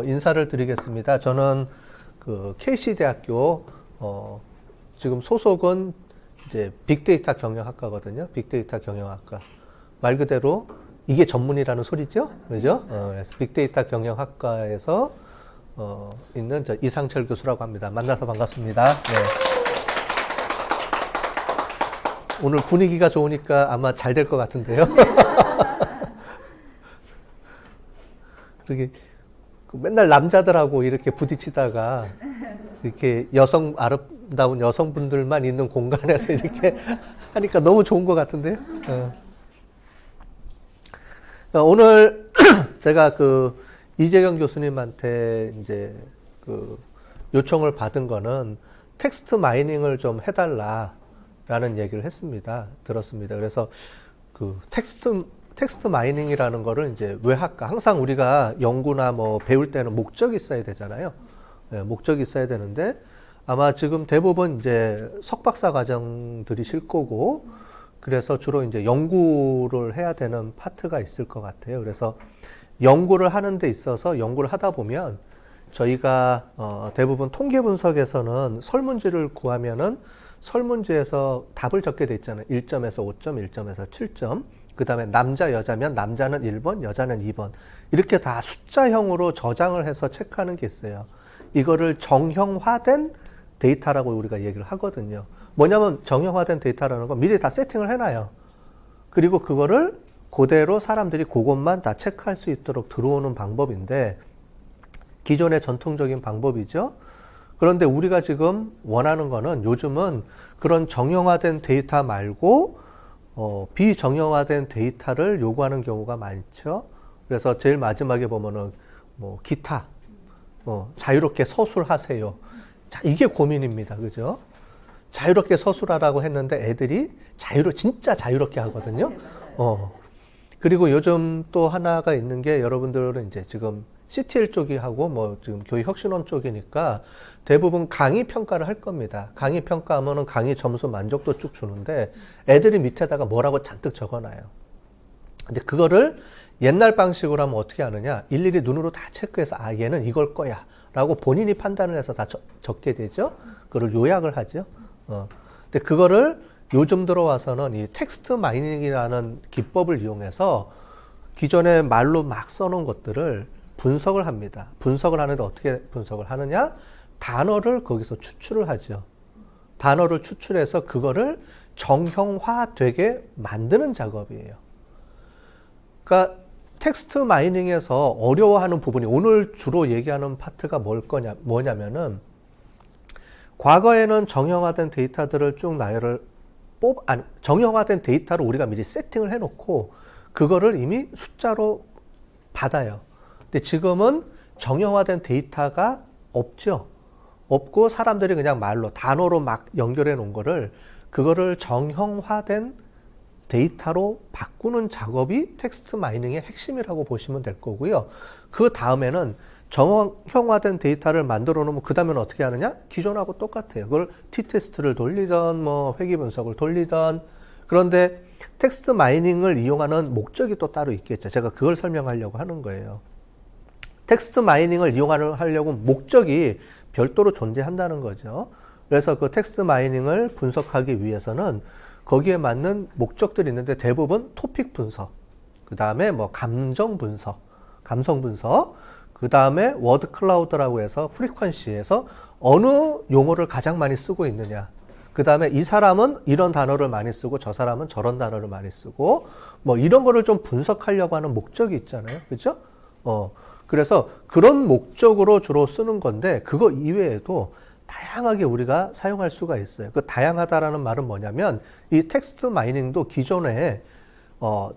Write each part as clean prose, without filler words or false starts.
인사를 드리겠습니다. 저는 그 KC대학교 지금 소속은 이제 빅데이터 경영학과거든요. 빅데이터 경영학과. 말 그대로 이게 전문이라는 소리죠? 그죠? 그래서 빅데이터 경영학과에서 있는 저 이상철 교수라고 합니다. 만나서 반갑습니다. 네. 오늘 분위기가 좋으니까 아마 잘 될 것 같은데요. 그러게 맨날 남자들하고 이렇게 부딪히다가 이렇게 아름다운 여성분들만 있는 공간에서 이렇게 하니까 너무 좋은 것 같은데요. 오늘 제가 그 이재경 교수님한테 이제 그 요청을 받은 거는 텍스트 마이닝을 좀 해달라라는 얘기를 들었습니다. 그래서 그 텍스트 마이닝이라는 거를 이제 왜 할까? 항상 우리가 연구나 뭐 배울 때는 목적이 있어야 되잖아요. 네, 목적이 있어야 되는데 아마 지금 대부분 이제 석박사 과정들이실 거고 그래서 주로 이제 연구를 해야 되는 파트가 있을 것 같아요. 그래서 연구를 하는 데 있어서 연구를 하다 보면 저희가 대부분 통계 분석에서는 설문지를 구하면은 설문지에서 답을 적게 돼 있잖아요. 1점에서 5점, 1점에서 7점. 그 다음에 남자, 여자면 남자는 1번, 여자는 2번. 이렇게 다 숫자형으로 저장을 해서 체크하는 게 있어요. 이거를 정형화된 데이터라고 우리가 얘기를 하거든요. 뭐냐면 정형화된 데이터라는 건 미리 다 세팅을 해놔요. 그리고 그거를 그대로 사람들이 그것만 다 체크할 수 있도록 들어오는 방법인데 기존의 전통적인 방법이죠. 그런데 우리가 지금 원하는 거는 요즘은 그런 정형화된 데이터 말고 비정형화된 데이터를 요구하는 경우가 많죠. 그래서 제일 마지막에 보면은 뭐 기타, 자유롭게 서술하세요. 자, 이게 고민입니다. 그죠? 자유롭게 서술하라고 했는데 애들이 진짜 자유롭게 하거든요. 그리고 요즘 또 하나가 있는 게 여러분들은 이제 지금 CTL 쪽이 하고 뭐 지금 교육혁신원 쪽이니까 대부분 강의 평가를 할 겁니다. 강의 평가하면은 강의 점수 만족도 쭉 주는데 애들이 밑에다가 뭐라고 잔뜩 적어놔요. 근데 그거를 옛날 방식으로 하면 어떻게 하느냐? 일일이 눈으로 다 체크해서 얘는 이걸 거야 라고 본인이 판단을 해서 다 적게 되죠. 그걸 요약을 하죠. 근데 그거를 요즘 들어와서는 이 텍스트 마이닝이라는 기법을 이용해서 기존에 말로 막 써놓은 것들을 분석을 합니다. 분석을 하는데 어떻게 분석을 하느냐? 단어를 거기서 추출을 하죠. 단어를 추출해서 그거를 정형화되게 만드는 작업이에요. 그러니까 텍스트 마이닝에서 어려워하는 부분이 오늘 주로 얘기하는 파트가 뭐냐면은 과거에는 정형화된 데이터들을 쭉 정형화된 데이터를 우리가 미리 세팅을 해놓고 그거를 이미 숫자로 받아요. 근데 지금은 정형화된 데이터가 없죠. 없고 사람들이 그냥 말로 단어로 막 연결해 놓은 그거를 정형화된 데이터로 바꾸는 작업이 텍스트 마이닝의 핵심이라고 보시면 될 거고요. 그 다음에는 정형화된 데이터를 만들어 놓으면 그 다음에는 어떻게 하느냐? 기존하고 똑같아요. 그걸 t-테스트를 돌리던 뭐 회귀 분석을 돌리던 그런데 텍스트 마이닝을 이용하는 목적이 또 따로 있겠죠. 제가 그걸 설명하려고 하는 거예요. 텍스트 마이닝을 이용하려고 목적이 별도로 존재한다는 거죠. 그래서 그 텍스트 마이닝을 분석하기 위해서는 거기에 맞는 목적들이 있는데 대부분 토픽 분석, 그 다음에 뭐 감정 분석, 감성 분석, 그 다음에 워드 클라우드라고 해서 프리퀀시에서 어느 용어를 가장 많이 쓰고 있느냐. 그 다음에 이 사람은 이런 단어를 많이 쓰고 저 사람은 저런 단어를 많이 쓰고 뭐 이런 거를 좀 분석하려고 하는 목적이 있잖아요. 그죠? 그래서 그런 목적으로 주로 쓰는 건데 그거 이외에도 다양하게 우리가 사용할 수가 있어요. 그 다양하다라는 말은 뭐냐면 이 텍스트 마이닝도 기존에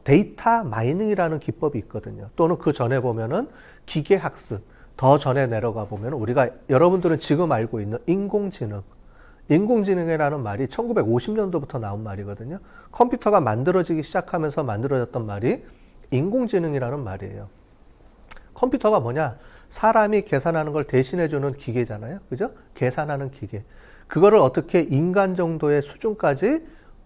데이터 마이닝이라는 기법이 있거든요. 또는 그 전에 보면은 기계학습, 더 전에 내려가 보면 우리가 여러분들은 지금 알고 있는 인공지능이라는 말이 1950년도부터 나온 말이거든요. 컴퓨터가 만들어지기 시작하면서 만들어졌던 말이 인공지능이라는 말이에요. 컴퓨터가 뭐냐? 사람이 계산하는 걸 대신해주는 기계잖아요. 그죠? 계산하는 기계. 그거를 어떻게 인간 정도의 수준까지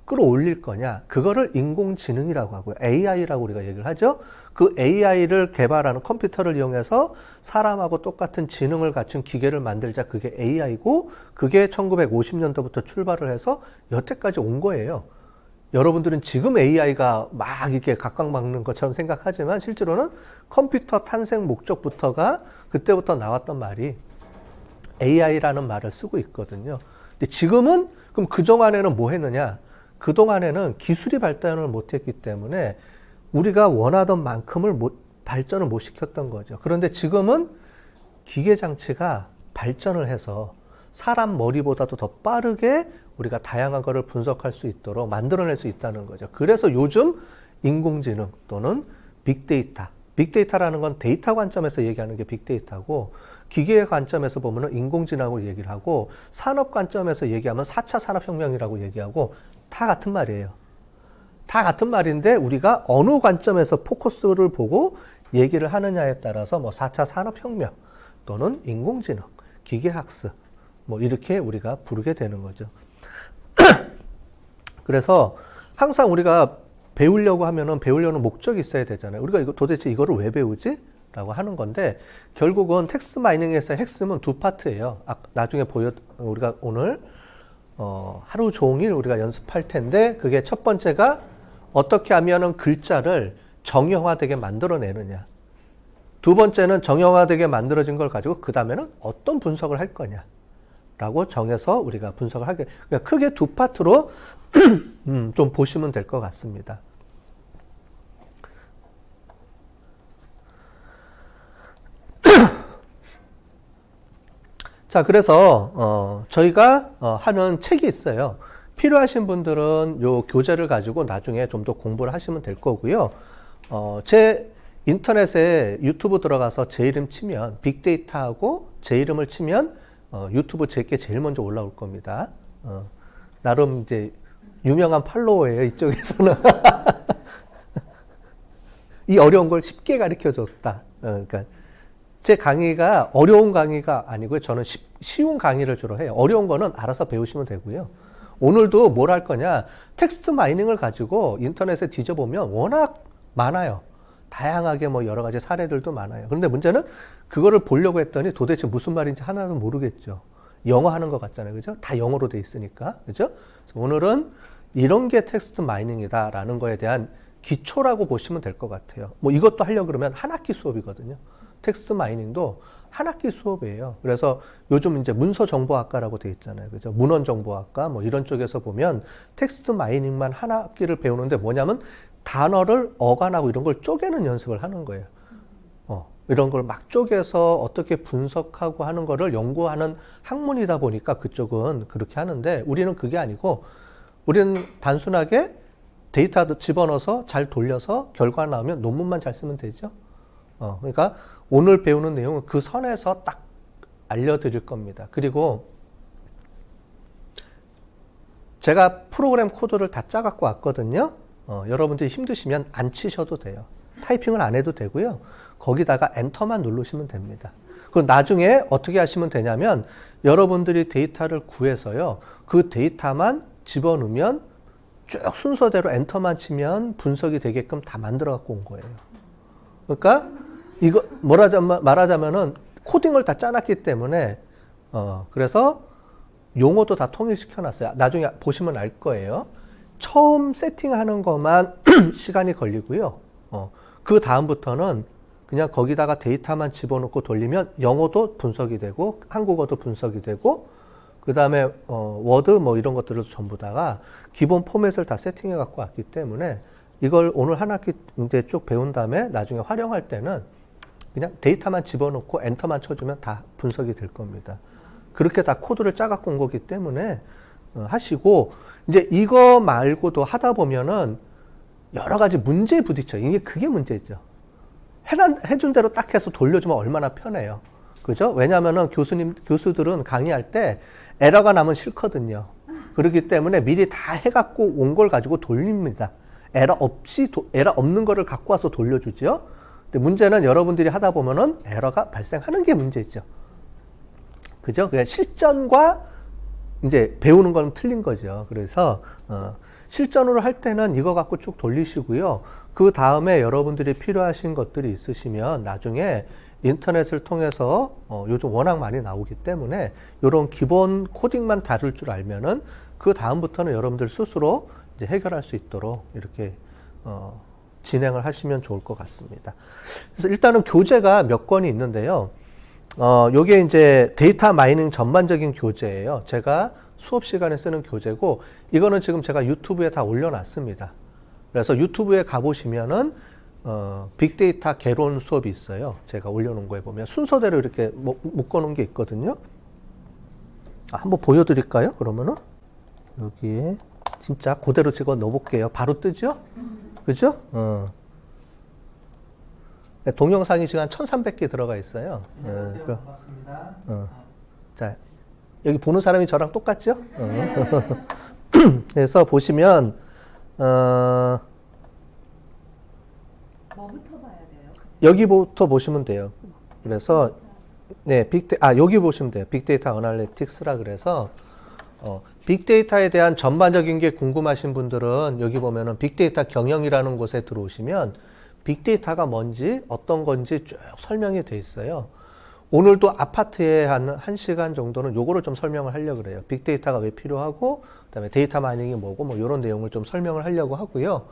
끌어올릴 거냐, 그거를 인공지능이라고 하고요. AI라고 우리가 얘기를 하죠. 그 AI를 개발하는, 컴퓨터를 이용해서 사람하고 똑같은 지능을 갖춘 기계를 만들자, 그게 AI고, 그게 1950년도부터 출발을 해서 여태까지 온 거예요. 여러분들은 지금 AI가 막 이렇게 각광받는 것처럼 생각하지만 실제로는 컴퓨터 탄생 목적부터가 그때부터 나왔던 말이 AI라는 말을 쓰고 있거든요. 근데 지금은 그럼 그동안에는 뭐 했느냐? 그동안에는 기술이 발전을 못했기 때문에 우리가 원하던 만큼을 발전을 못 시켰던 거죠. 그런데 지금은 기계 장치가 발전을 해서 사람 머리보다도 더 빠르게 우리가 다양한 것을 분석할 수 있도록 만들어낼 수 있다는 거죠. 그래서 요즘 인공지능 또는 빅데이터, 빅데이터라는 건 데이터 관점에서 얘기하는 게 빅데이터고, 기계의 관점에서 보면은 인공지능하고 얘기를 하고, 산업 관점에서 얘기하면 4차 산업혁명이라고 얘기하고, 다 같은 말이에요. 다 같은 말인데 우리가 어느 관점에서 포커스를 보고 얘기를 하느냐에 따라서 뭐 4차 산업혁명 또는 인공지능, 기계학습 뭐 이렇게 우리가 부르게 되는 거죠. 그래서 항상 우리가 배우려고 하면은 배우려는 목적이 있어야 되잖아요. 우리가 이거 도대체 이거를 왜 배우지? 라고 하는 건데, 결국은 텍스트 마이닝에서의 핵심은 두 파트예요. 나중에 우리가 오늘 하루 종일 우리가 연습할 텐데, 그게 첫 번째가 어떻게 하면은 글자를 정형화되게 만들어내느냐. 두 번째는 정형화되게 만들어진 걸 가지고 그 다음에는 어떤 분석을 할 거냐 라고 정해서 우리가 분석을 하게, 그러니까 크게 두 파트로 좀 보시면 될 것 같습니다. 자, 그래서 저희가 하는 책이 있어요. 필요하신 분들은 요 교재를 가지고 나중에 좀 더 공부를 하시면 될 거고요. 제 인터넷에 유튜브 들어가서 제 이름 치면, 빅데이터하고 제 이름을 치면 유튜브 제게 제일 먼저 올라올 겁니다. 나름 이제 유명한 팔로워예요, 이쪽에서는. 이 어려운 걸 쉽게 가르쳐 줬다. 그러니까 제 강의가 어려운 강의가 아니고요. 저는 쉬운 강의를 주로 해요. 어려운 거는 알아서 배우시면 되고요. 오늘도 뭘 할 거냐, 텍스트 마이닝을 가지고 인터넷에 뒤져보면 워낙 많아요. 다양하게 뭐 여러 가지 사례들도 많아요. 그런데 문제는 그거를 보려고 했더니 도대체 무슨 말인지 하나도 모르겠죠. 영어 하는 것 같잖아요. 그죠? 다 영어로 돼 있으니까. 그죠? 오늘은 이런 게 텍스트 마이닝이다라는 거에 대한 기초라고 보시면 될 것 같아요. 뭐 이것도 하려고 그러면 한 학기 수업이거든요. 텍스트 마이닝도 한 학기 수업이에요. 그래서 요즘 이제 문서정보학과라고 돼 있잖아요. 그죠? 문헌정보학과 뭐 이런 쪽에서 보면 텍스트 마이닝만 한 학기를 배우는데 뭐냐면 단어를 어간하고 이런 걸 쪼개는 연습을 하는 거예요. 이런 걸 막 쪼개서 어떻게 분석하고 하는 거를 연구하는 학문이다 보니까 그쪽은 그렇게 하는데, 우리는 그게 아니고 우리는 단순하게 데이터 집어넣어서 잘 돌려서 결과 나오면 논문만 잘 쓰면 되죠. 그러니까 오늘 배우는 내용은 그 선에서 딱 알려드릴 겁니다. 그리고 제가 프로그램 코드를 다 짜갖고 왔거든요. 여러분들이 힘드시면 안 치셔도 돼요. 타이핑을 안 해도 되고요. 거기다가 엔터만 누르시면 됩니다. 그럼 나중에 어떻게 하시면 되냐면, 여러분들이 데이터를 구해서요, 그 데이터만 집어넣으면 쭉 순서대로 엔터만 치면 분석이 되게끔 다 만들어 갖고 온 거예요. 그러니까 이거 말하자면은 코딩을 다 짜놨기 때문에 그래서 용어도 다 통일시켜 놨어요. 나중에 보시면 알 거예요. 처음 세팅하는 것만 시간이 걸리고요. 그 다음부터는 그냥 거기다가 데이터만 집어넣고 돌리면 영어도 분석이 되고 한국어도 분석이 되고, 그 다음에 워드 뭐 이런 것들을 전부 다가 기본 포맷을 다 세팅해 갖고 왔기 때문에 이걸 오늘 한 학기 이제 쭉 배운 다음에 나중에 활용할 때는 그냥 데이터만 집어넣고 엔터만 쳐주면 다 분석이 될 겁니다. 그렇게 다 코드를 짜 갖고 온 거기 때문에 하시고, 이제 이거 말고도 하다 보면은 여러 가지 문제에 부딪혀요. 이게 그게 문제죠. 해준 대로 딱 해서 돌려주면 얼마나 편해요. 그죠? 왜냐면은 교수들은 강의할 때 에러가 나면 싫거든요. 그렇기 때문에 미리 다 해갖고 온 걸 가지고 돌립니다. 에러 없는 거를 갖고 와서 돌려주죠. 근데 문제는 여러분들이 하다 보면은 에러가 발생하는 게 문제죠. 그죠? 그러니까 실전과 이제 배우는 건 틀린 거죠. 그래서 실전으로 할 때는 이거 갖고 쭉 돌리시고요. 그 다음에 여러분들이 필요하신 것들이 있으시면 나중에 인터넷을 통해서 요즘 워낙 많이 나오기 때문에 이런 기본 코딩만 다룰 줄 알면은 그 다음부터는 여러분들 스스로 이제 해결할 수 있도록 이렇게 진행을 하시면 좋을 것 같습니다. 그래서 일단은 교재가 몇 권이 있는데요. 요게 이제 데이터 마이닝 전반적인 교재예요. 제가 수업 시간에 쓰는 교재고, 이거는 지금 제가 유튜브에 다 올려놨습니다. 그래서 유튜브에 가보시면은, 빅데이터 개론 수업이 있어요. 제가 올려놓은 거에 보면 순서대로 이렇게 묶어놓은 게 있거든요. 한번 보여드릴까요? 그러면은, 여기에 진짜 그대로 찍어 넣어볼게요. 바로 뜨죠? 그죠? 동영상이 지금 한 1300개 들어가 있어요. 안녕하세요. 반갑습니다. 자, 여기 보는 사람이 저랑 똑같죠? 그래서 보시면, 뭐부터 봐야 돼요? 여기부터 보시면 돼요. 그래서, 네, 여기 보시면 돼요. 빅데이터 어널리틱스라 그래서, 빅데이터에 대한 전반적인 게 궁금하신 분들은 여기 보면은 빅데이터 경영이라는 곳에 들어오시면 빅데이터가 뭔지 어떤 건지 쭉 설명이 돼 있어요. 오늘도 아파트에 한 1시간 정도는 요거를 좀 설명을 하려고 그래요. 빅데이터가 왜 필요하고, 그 다음에 데이터 마이닝이 뭐고, 뭐 이런 내용을 좀 설명을 하려고 하고요.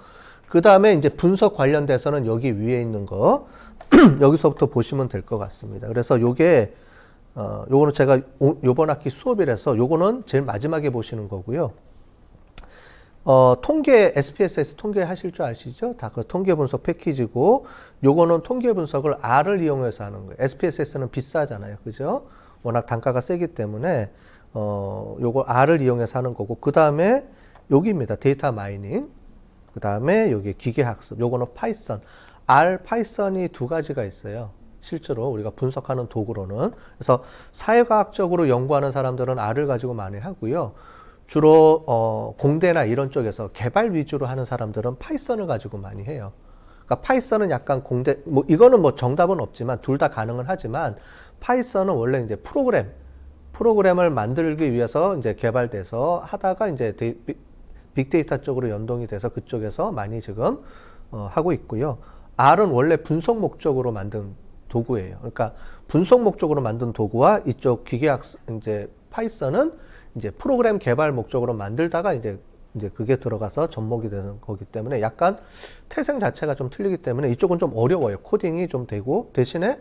그 다음에 이제 분석 관련돼서는 여기 위에 있는 거, 여기서부터 보시면 될 것 같습니다. 그래서 요게, 요거는 제가 요번 학기 수업이라서 요거는 제일 마지막에 보시는 거고요. 통계, SPSS 통계 하실 줄 아시죠? 다 그 통계 분석 패키지고, 요거는 통계 분석을 R을 이용해서 하는 거예요. SPSS는 비싸잖아요. 그죠? 워낙 단가가 세기 때문에, 요거 R을 이용해서 하는 거고, 그 다음에 여기입니다. 데이터 마이닝. 그 다음에 여기 기계학습. 요거는 파이썬. R, 파이썬이 두 가지가 있어요. 실제로 우리가 분석하는 도구로는. 그래서 사회과학적으로 연구하는 사람들은 R을 가지고 많이 하고요. 주로 공대나 이런 쪽에서 개발 위주로 하는 사람들은 파이썬을 가지고 많이 해요. 그러니까 파이썬은 약간 공대, 뭐 이거는 뭐 정답은 없지만 둘 다 가능은 하지만 파이썬은 원래 이제 프로그램을 만들기 위해서 이제 개발돼서 하다가 이제 빅데이터 쪽으로 연동이 돼서 그쪽에서 많이 지금 하고 있고요. R은 원래 분석 목적으로 만든 도구예요. 그러니까 분석 목적으로 만든 도구와 이쪽 기계학습 이제 파이썬은 이제 프로그램 개발 목적으로 만들다가 이제 그게 들어가서 접목이 되는 거기 때문에 약간 태생 자체가 좀 틀리기 때문에 이쪽은 좀 어려워요. 코딩이 좀 되고 대신에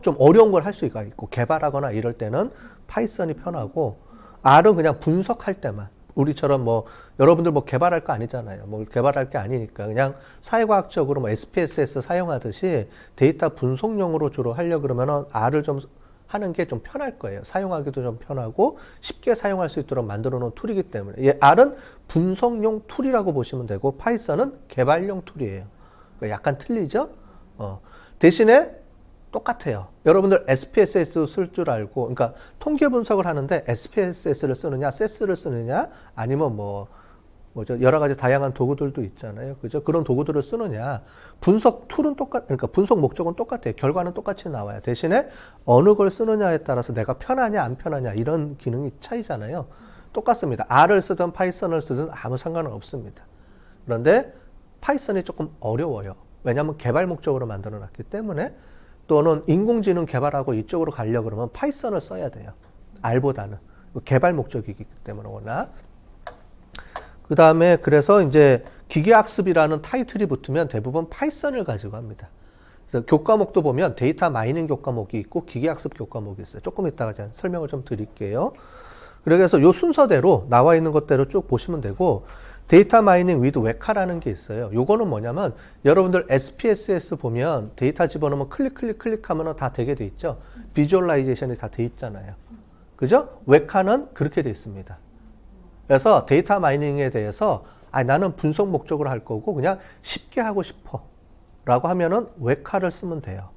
좀 어려운 걸 할 수가 있고 개발하거나 이럴 때는 파이썬이 편하고 R은 그냥 분석할 때만 우리처럼 뭐 여러분들 뭐 개발할 거 아니잖아요. 뭐 개발할 게 아니니까 그냥 사회과학적으로 뭐 SPSS 사용하듯이 데이터 분석용으로 주로 하려 그러면은 R을 좀 하는 게 좀 편할 거예요. 사용하기도 좀 편하고 쉽게 사용할 수 있도록 만들어 놓은 툴이기 때문에 R은 분석용 툴이라고 보시면 되고 파이썬은 개발용 툴이에요. 그러니까 약간 틀리죠? 대신에 똑같아요. 여러분들 SPSS 쓸 줄 알고, 그러니까 통계 분석을 하는데 SPSS를 쓰느냐, SES를 쓰느냐, 아니면 뭐죠? 여러 가지 다양한 도구들도 있잖아요. 그죠? 그런 도구들을 쓰느냐. 분석 툴은 그러니까 분석 목적은 똑같아요. 결과는 똑같이 나와요. 대신에 어느 걸 쓰느냐에 따라서 내가 편하냐, 안 편하냐, 이런 기능이 차이잖아요. 똑같습니다. R을 쓰든 파이썬을 쓰든 아무 상관은 없습니다. 그런데 파이썬이 조금 어려워요. 왜냐하면 개발 목적으로 만들어 놨기 때문에 또는 인공지능 개발하고 이쪽으로 가려고 그러면 파이썬을 써야 돼요. R보다는. 개발 목적이기 때문에 워낙. 그 다음에 그래서 이제 기계학습이라는 타이틀이 붙으면 대부분 파이썬을 가지고 합니다. 그래서 교과목도 보면 데이터 마이닝 교과목이 있고 기계학습 교과목이 있어요. 조금 이따가 제가 설명을 좀 드릴게요. 그래서 요 순서대로 나와 있는 것대로 쭉 보시면 되고 데이터 마이닝 위드 웨카라는 게 있어요. 요거는 뭐냐면 여러분들 SPSS 보면 데이터 집어넣으면 클릭하면 다 되게 돼 있죠. 비주얼라이제이션이 다 돼 있잖아요. 그죠? 웨카는 그렇게 돼 있습니다. 그래서 데이터 마이닝에 대해서 나는 분석 목적으로 할 거고 그냥 쉽게 하고 싶어 라고 하면은 웨카를 쓰면 돼요.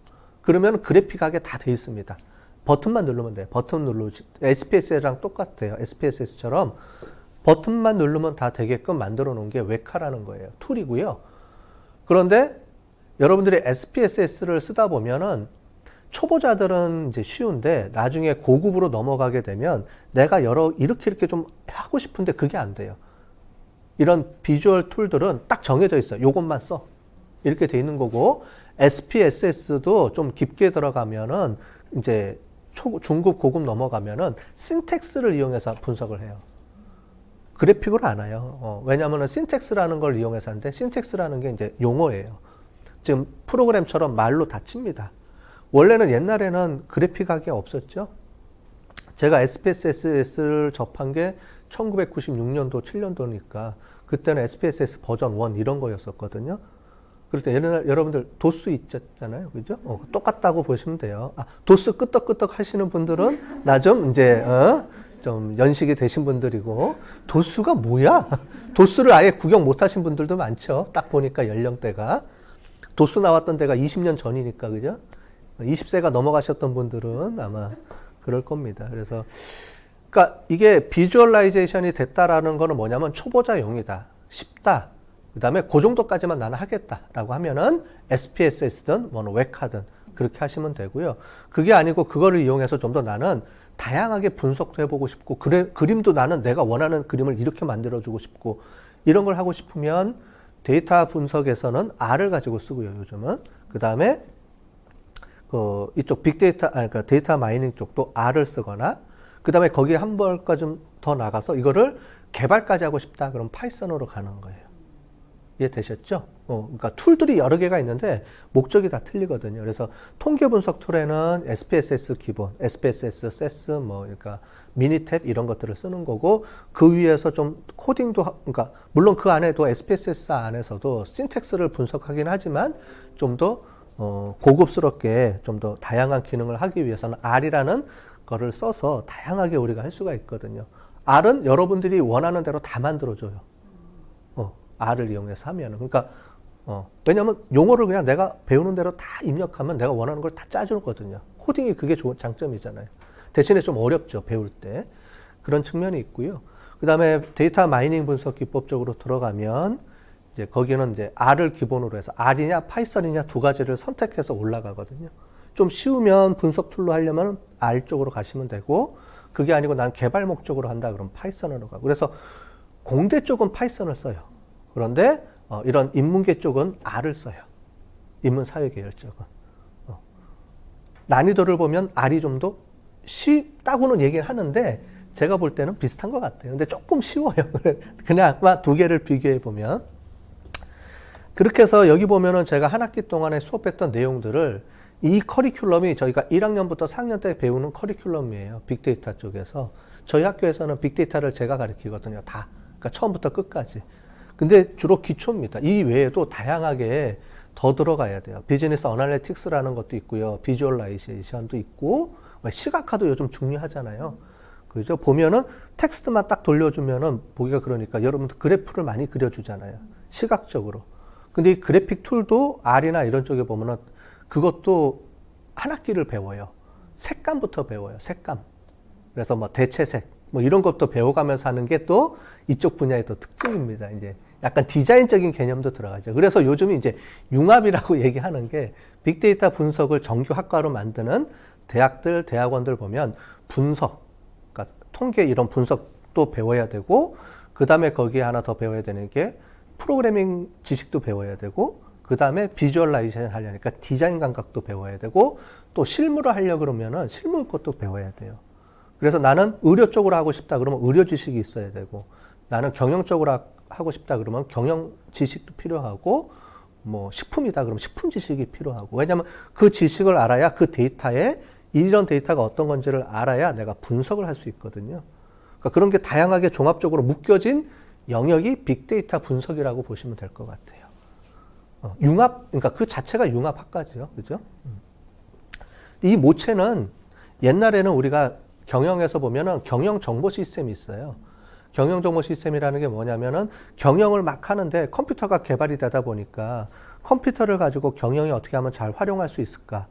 그러면 그래픽하게 다 돼 있습니다. 버튼만 누르면 돼요. 버튼 SPSS랑 똑같아요. SPSS처럼 버튼만 누르면 다 되게끔 만들어 놓은 게 웨카라는 거예요. 툴이고요. 그런데 여러분들이 SPSS를 쓰다 보면은 초보자들은 이제 쉬운데 나중에 고급으로 넘어가게 되면 내가 이렇게 좀 하고 싶은데 그게 안 돼요. 이런 비주얼 툴들은 딱 정해져 있어요. 요것만 써. 이렇게 돼 있는 거고, SPSS도 좀 깊게 들어가면은 이제 중급, 고급 넘어가면은 신텍스를 이용해서 분석을 해요. 그래픽으로 안 와요. 왜냐면은 신텍스라는 걸 이용해서 하는데, 신텍스라는 게 이제 용어예요. 지금 프로그램처럼 말로 다 칩니다. 원래는 옛날에는 그래픽하기가 없었죠. 제가 SPSS를 접한 게 1996년도, 7년도니까 그때는 SPSS 버전 1 이런 거였었거든요. 그럴 때 여러분들 도스 있잖아요. 그죠? 똑같다고 보시면 돼요. 도스 끄떡끄떡 하시는 분들은 나 좀 이제, 좀 연식이 되신 분들이고, 도스가 뭐야? 도스를 아예 구경 못 하신 분들도 많죠. 딱 보니까 연령대가. 도스 나왔던 데가 20년 전이니까, 그죠? 20세가 넘어가셨던 분들은 아마 그럴 겁니다. 그래서, 그러니까 이게 비주얼라이제이션이 됐다라는 거는 뭐냐면 초보자용이다. 쉽다. 그 다음에 그 정도까지만 나는 하겠다라고 하면은 SPSS든 뭐 웹카든 그렇게 하시면 되고요. 그게 아니고 그거를 이용해서 좀 더 나는 다양하게 분석도 해보고 싶고, 그림도 나는 내가 원하는 그림을 이렇게 만들어주고 싶고, 이런 걸 하고 싶으면 데이터 분석에서는 R을 가지고 쓰고요, 요즘은. 그 다음에 이쪽 빅데이터, 그러니까 데이터 마이닝 쪽도 R을 쓰거나, 그 다음에 거기에 한 벌까지 좀 더 나가서 이거를 개발까지 하고 싶다. 그럼 파이썬으로 가는 거예요. 이해되셨죠? 그러니까 툴들이 여러 개가 있는데 목적이 다 틀리거든요. 그래서 통계 분석 툴에는 SPSS 기본, SPSS, SES, 그러니까 미니탭 이런 것들을 쓰는 거고, 그 위에서 좀 코딩도, 그러니까 물론 그 안에도 SPSS 안에서도 신텍스를 분석하긴 하지만 좀 더 고급스럽게 좀 더 다양한 기능을 하기 위해서는 R이라는 거를 써서 다양하게 우리가 할 수가 있거든요. R은 여러분들이 원하는 대로 다 만들어줘요. R을 이용해서 하면은. 그러니까, 왜냐면 용어를 그냥 내가 배우는 대로 다 입력하면 내가 원하는 걸 다 짜주거든요. 코딩이 그게 좋은 장점이잖아요. 대신에 좀 어렵죠, 배울 때. 그런 측면이 있고요. 그 다음에 데이터 마이닝 분석 기법 쪽으로 들어가면, 이제 거기는 이제 R을 기본으로 해서 R이냐, 파이썬이냐 두 가지를 선택해서 올라가거든요. 좀 쉬우면 분석 툴로 하려면 R 쪽으로 가시면 되고, 그게 아니고 난 개발 목적으로 한다 그러면 파이썬으로 가고. 그래서 공대 쪽은 파이썬을 써요. 그런데 이런 인문계 쪽은 R을 써요. 인문사회계열 쪽은. 난이도를 보면 R이 좀 더 쉽다고는 얘기를 하는데 제가 볼 때는 비슷한 것 같아요. 근데 조금 쉬워요. 그냥 아마 두 개를 비교해 보면. 그렇게 해서 여기 보면은 제가 한 학기 동안에 수업했던 내용들을, 이 커리큘럼이 저희가 1학년부터 4학년 때 배우는 커리큘럼이에요. 빅데이터 쪽에서. 저희 학교에서는 빅데이터를 제가 가르치거든요. 다. 그러니까 처음부터 끝까지. 근데 주로 기초입니다. 이 외에도 다양하게 더 들어가야 돼요. 비즈니스 어널리틱스라는 것도 있고요. 비주얼라이제이션도 있고, 시각화도 요즘 중요하잖아요. 그죠? 보면은 텍스트만 딱 돌려주면은 보기가, 그러니까 여러분들 그래프를 많이 그려주잖아요. 시각적으로. 근데 이 그래픽 툴도 R이나 이런 쪽에 보면은 그것도 한 학기를 배워요. 색감부터 배워요. 색감. 그래서 대체색, 이런 것도 배워가면서 하는 게 또 이쪽 분야의 또 특징입니다. 이제 약간 디자인적인 개념도 들어가죠. 그래서 요즘 이제 융합이라고 얘기하는 게, 빅데이터 분석을 정규 학과로 만드는 대학들, 대학원들 보면 분석, 그러니까 통계 이런 분석도 배워야 되고, 그 다음에 거기에 하나 더 배워야 되는 게 프로그래밍 지식도 배워야 되고, 그 다음에 비주얼라이제이션 하려니까 디자인 감각도 배워야 되고, 또 실무를 하려고 그러면은 실무 것도 배워야 돼요. 그래서 나는 의료 쪽으로 하고 싶다 그러면 의료 지식이 있어야 되고, 나는 경영 쪽으로 하고 싶다 그러면 경영 지식도 필요하고, 식품이다 그러면 식품 지식이 필요하고. 왜냐하면 그 지식을 알아야 그 데이터에 이런 데이터가 어떤 건지를 알아야 내가 분석을 할 수 있거든요. 그러니까 그런 게 다양하게 종합적으로 묶여진 영역이 빅데이터 분석이라고 보시면 될 것 같아요. 융합, 그러니까 그 자체가 융합학과죠. 그죠? 이 모체는 옛날에는 우리가 경영에서 보면은 경영 정보 시스템이 있어요. 경영 정보 시스템이라는 게 뭐냐면은 경영을 막 하는데 컴퓨터가 개발이 되다 보니까 컴퓨터를 가지고 경영이 어떻게 하면 잘 활용할 수 있을까?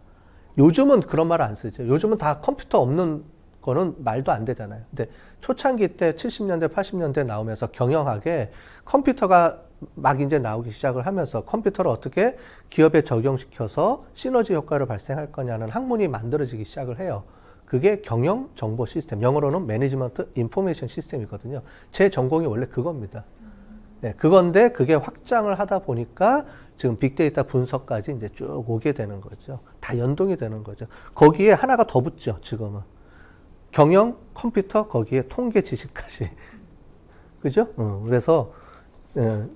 요즘은 그런 말 안 쓰죠. 요즘은 다 컴퓨터 없는 거는 말도 안 되잖아요. 근데 초창기 때 70년대, 80년대 나오면서 경영학에 컴퓨터가 막 이제 나오기 시작을 하면서 컴퓨터를 어떻게 기업에 적용시켜서 시너지 효과를 발생할 거냐는 학문이 만들어지기 시작을 해요. 그게 경영 정보 시스템, 영어로는 매니지먼트 인포메이션 시스템이거든요. 제 전공이 원래 그겁니다. 네, 그건데 그게 확장을 하다 보니까 지금 빅데이터 분석까지 이제 쭉 오게 되는 거죠. 다 연동이 되는 거죠. 거기에 하나가 더 붙죠, 지금은. 경영, 컴퓨터, 거기에 통계 지식까지. 그죠? 그래서,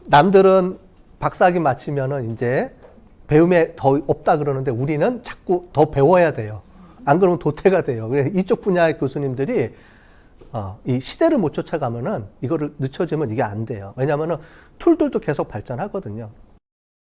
남들은 박사학위 마치면은 이제 배움에 더 없다 그러는데 우리는 자꾸 더 배워야 돼요. 안 그러면 도태가 돼요. 그래서 이쪽 분야의 교수님들이 이 시대를 못 쫓아가면은 이거를 늦춰지면 이게 안 돼요. 왜냐면은 툴들도 계속 발전하거든요.